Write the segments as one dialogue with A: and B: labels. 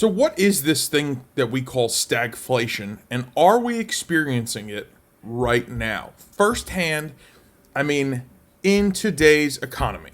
A: So, what is this thing that we call stagflation, and are we experiencing it right now? Firsthand, I mean, in today's economy.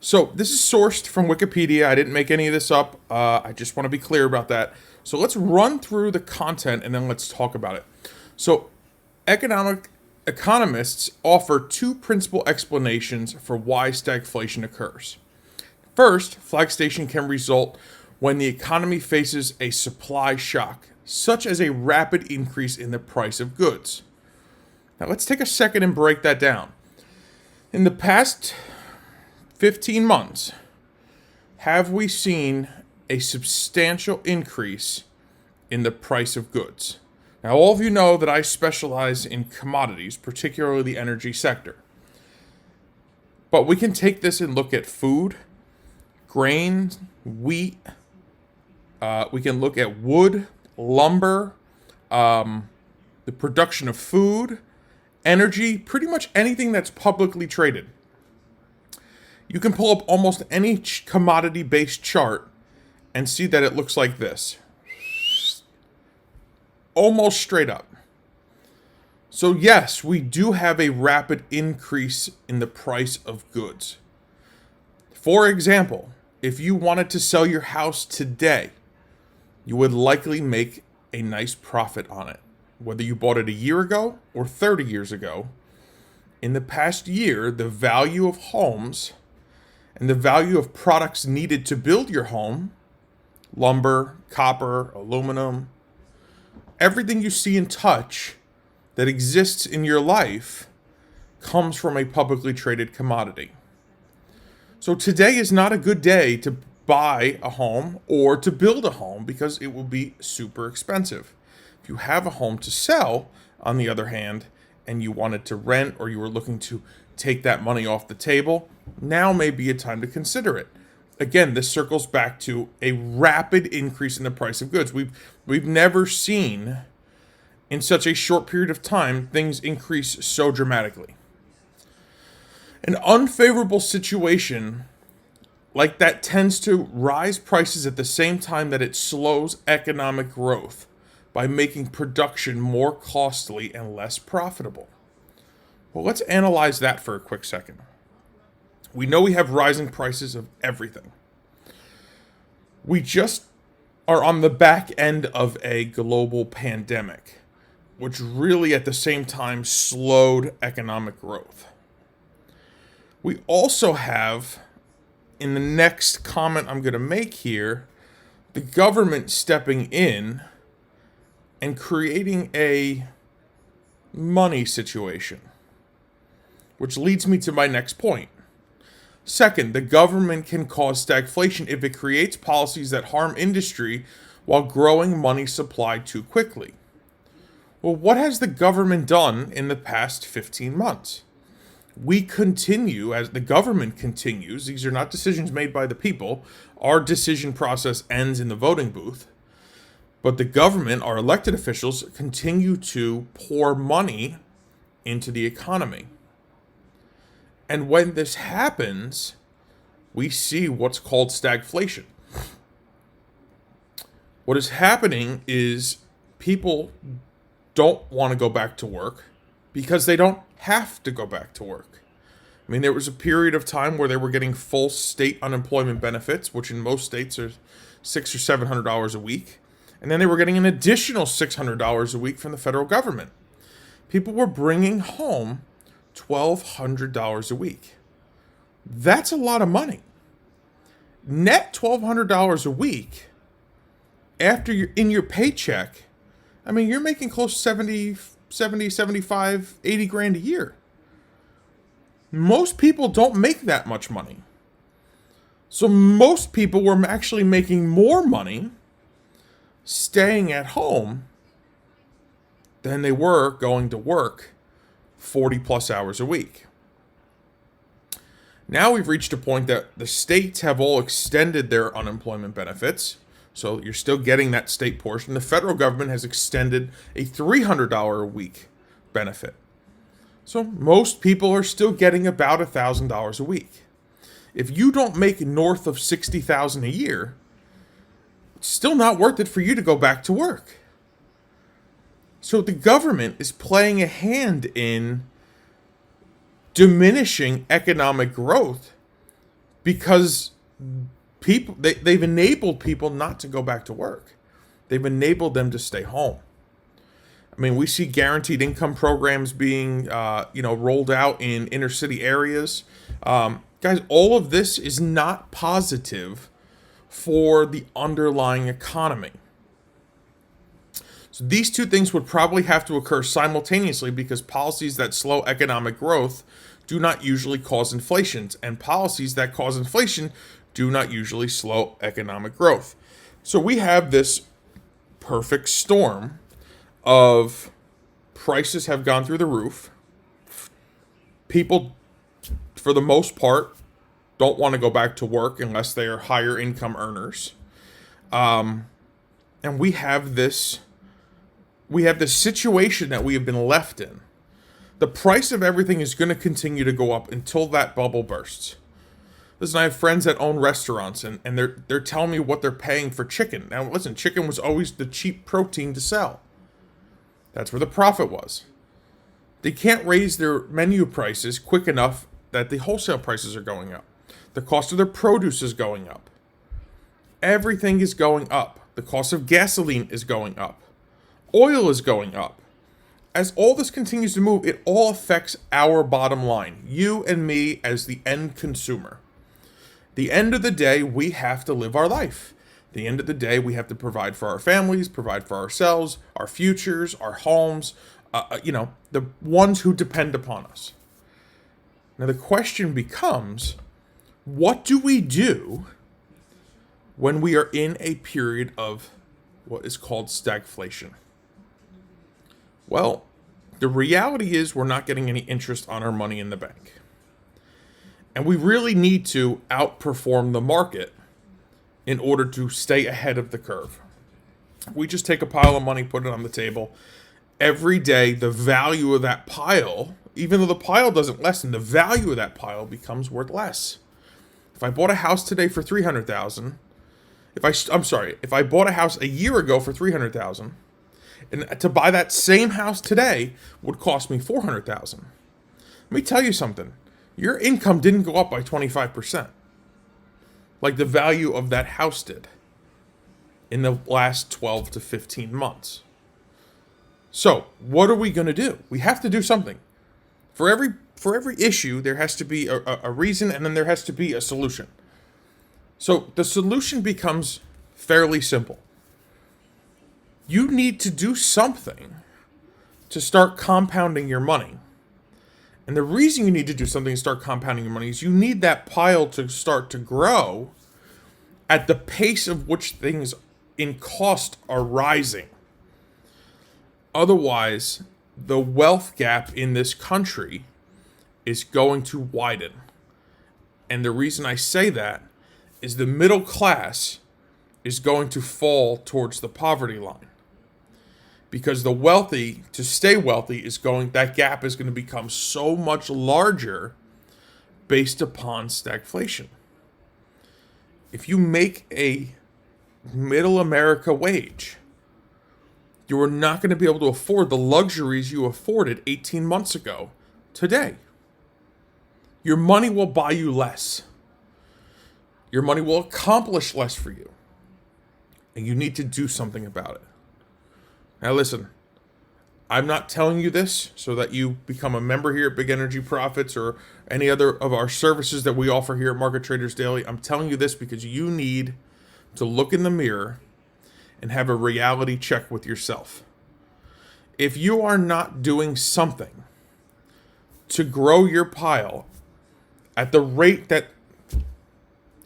A: So, this is sourced from Wikipedia. I didn't make any of this up. I just want to be clear about that. So, let's run through the content and then let's talk about it. So, economists offer two principal explanations for why stagflation occurs. First, flagflation can result when the economy faces a supply shock, such as a rapid increase in the price of goods. Now, let's take a second and break that down. In the past 15 months, have we seen a substantial increase in the price of goods? Now, all of you know that I specialize in commodities, particularly the energy sector. But we can take this and look at food, grain, wheat. We can look at wood, lumber, the production of food, energy, pretty much anything that's publicly traded. You can pull up almost any commodity-based chart and see that it looks like this. Almost straight up. So yes, we do have a rapid increase in the price of goods. For example, if you wanted to sell your house today, you would likely make a nice profit on it. Whether you bought it a year ago or 30 years ago, in the past year, the value of homes and the value of products needed to build your home, lumber, copper, aluminum, everything you see and touch that exists in your life comes from a publicly traded commodity. So today is not a good day to buy a home or to build a home because it will be super expensive. If you have a home to sell, on the other hand, and you wanted to rent or you were looking to take that money off the table, now may be a time to consider it. Again, this circles back to a rapid increase in the price of goods. We've never seen in such a short period of time things increase so dramatically. An unfavorable situation like that tends to rise prices at the same time that it slows economic growth by making production more costly and less profitable. Well, let's analyze that for a quick second. We know we have rising prices of everything. We just are on the back end of a global pandemic, which really at the same time slowed economic growth. We also have, in the next comment I'm going to make here, the government stepping in and creating a money situation, which leads me to my next point. Second, the government can cause stagflation if it creates policies that harm industry while growing money supply too quickly. Well, what has the government done in the past 15 months? We continue, as the government continues, these are not decisions made by the people, our decision process ends in the voting booth, but the government, our elected officials, continue to pour money into the economy. And when this happens, we see what's called stagflation. What is happening is people don't want to go back to work because they don't have to go back to work. I mean, there was a period of time where they were getting full state unemployment benefits, which in most states are $600 or $700 a week. And then they were getting an additional $600 a week from the federal government. People were bringing home $1,200 a week. That's a lot of money. Net $1,200 a week after you're in your paycheck. I mean, you're making close to 70, 75, 80 grand a year. Most people don't make that much money. So most people were actually making more money staying at home than they were going to work 40 plus hours a week. Now we've reached a point that the states have all extended their unemployment benefits. So you're still getting that state portion. The federal government has extended a $300 a week benefit. So most people are still getting about $1,000 a week. If you don't make north of $60,000 a year, it's still not worth it for you to go back to work. So the government is playing a hand in diminishing economic growth because they've enabled people not to go back to work. They've enabled them to stay home. I mean, we see guaranteed income programs being, rolled out in inner city areas. Guys, all of this is not positive for the underlying economy. So these two things would probably have to occur simultaneously because policies that slow economic growth do not usually cause inflation, and policies that cause inflation do not usually slow economic growth. So we have this perfect storm of prices have gone through the roof. People, for the most part, don't want to go back to work unless they are higher income earners. And we have this situation that we have been left in. The price of everything is going to continue to go up until that bubble bursts. Listen, I have friends that own restaurants, and they're telling me what they're paying for chicken. Now, listen, chicken was always the cheap protein to sell. That's where the profit was. They can't raise their menu prices quick enough that the wholesale prices are going up. The cost of their produce is going up. Everything is going up. The cost of gasoline is going up. Oil is going up. As all this continues to move, it all affects our bottom line. You and me as the end consumer. The end of the day, we have to live our life. The end of the day, we have to provide for our families, provide for ourselves, our futures, our homes, the ones who depend upon us. Now the question becomes, what do we do when we are in a period of what is called stagflation? Well, the reality is we're not getting any interest on our money in the bank. And we really need to outperform the market in order to stay ahead of the curve. We just take a pile of money, put it on the table. Every day, the value of that pile, even though the pile doesn't lessen, the value of that pile becomes worth less. If I bought a house today for $300,000, if I bought a house a year ago for $300,000, and to buy that same house today would cost me $400,000. Let me tell you something. Your income didn't go up by 25%, like the value of that house did in the last 12 to 15 months. So, what are we going to do? We have to do something. For every issue, there has to be a reason, and then there has to be a solution. So, the solution becomes fairly simple. You need to do something to start compounding your money. And the reason you need to do something to start compounding your money is you need that pile to start to grow at the pace of which things in cost are rising. Otherwise, the wealth gap in this country is going to widen. And the reason I say that is the middle class is going to fall towards the poverty line. Because the wealthy, to stay wealthy, that gap is going to become so much larger based upon stagflation. If you make a middle America wage, you are not going to be able to afford the luxuries you afforded 18 months ago today. Your money will buy you less. Your money will accomplish less for you. And you need to do something about it. Now listen, I'm not telling you this so that you become a member here at Big Energy Profits or any other of our services that we offer here at Market Traders Daily. I'm telling you this because you need to look in the mirror and have a reality check with yourself. If you are not doing something to grow your pile at the rate that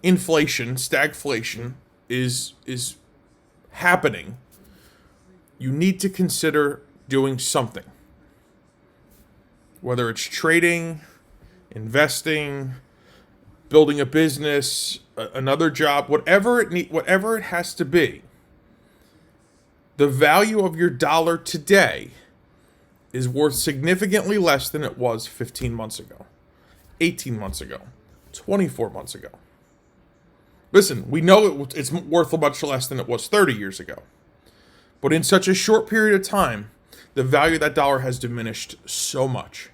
A: inflation, stagflation, is happening, you need to consider doing something. Whether it's trading, investing, building a business, another job, whatever it has to be. The value of your dollar today is worth significantly less than it was 15 months ago, 18 months ago, 24 months ago. Listen, we know it's worth much less than it was 30 years ago. But in such a short period of time, the value of that dollar has diminished so much.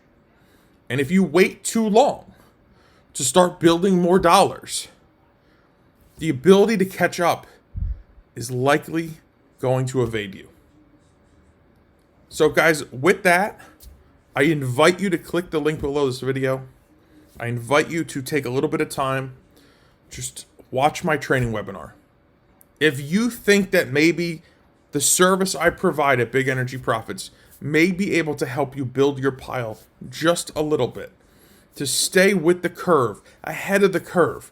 A: And if you wait too long to start building more dollars, the ability to catch up is likely going to evade you. So guys, with that, I invite you to click the link below this video. I invite you to take a little bit of time, just watch my training webinar. If you think that maybe the service I provide at Big Energy Profits may be able to help you build your pile just a little bit, to stay with the curve, ahead of the curve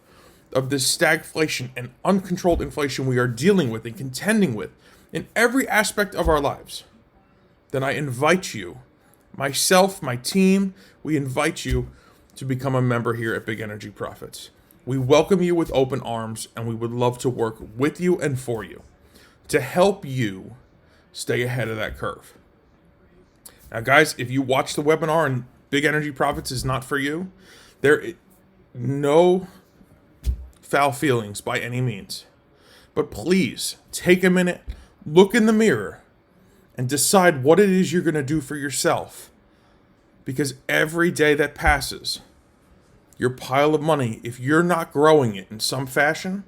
A: of this stagflation and uncontrolled inflation we are dealing with and contending with in every aspect of our lives, then I invite you, myself, my team, we invite you to become a member here at Big Energy Profits. We welcome you with open arms, and we would love to work with you and for you to help you stay ahead of that curve. Now, guys, if you watch the webinar and Big Energy Profits is not for you, there is no foul feelings by any means. But please take a minute, look in the mirror, and decide what it is you're going to do for yourself. Because every day that passes, your pile of money, if you're not growing it in some fashion,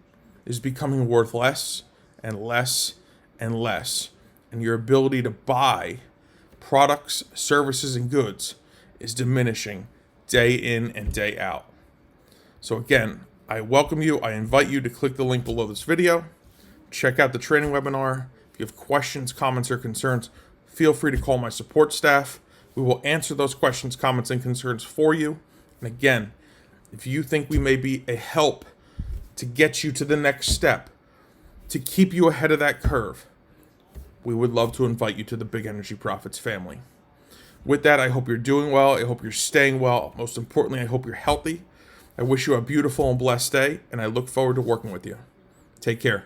A: is becoming worth less and less and less. And your ability to buy products, services, and goods is diminishing day in and day out. So again, I welcome you. I invite you to click the link below this video. Check out the training webinar. If you have questions, comments, or concerns, feel free to call my support staff. We will answer those questions, comments, and concerns for you. And again, if you think we may be a help to get you to the next step, to keep you ahead of that curve, we would love to invite you to the Big Energy Profits family. With that, I hope you're doing well. I hope you're staying well. Most importantly, I hope you're healthy. I wish you a beautiful and blessed day, and I look forward to working with you. Take care.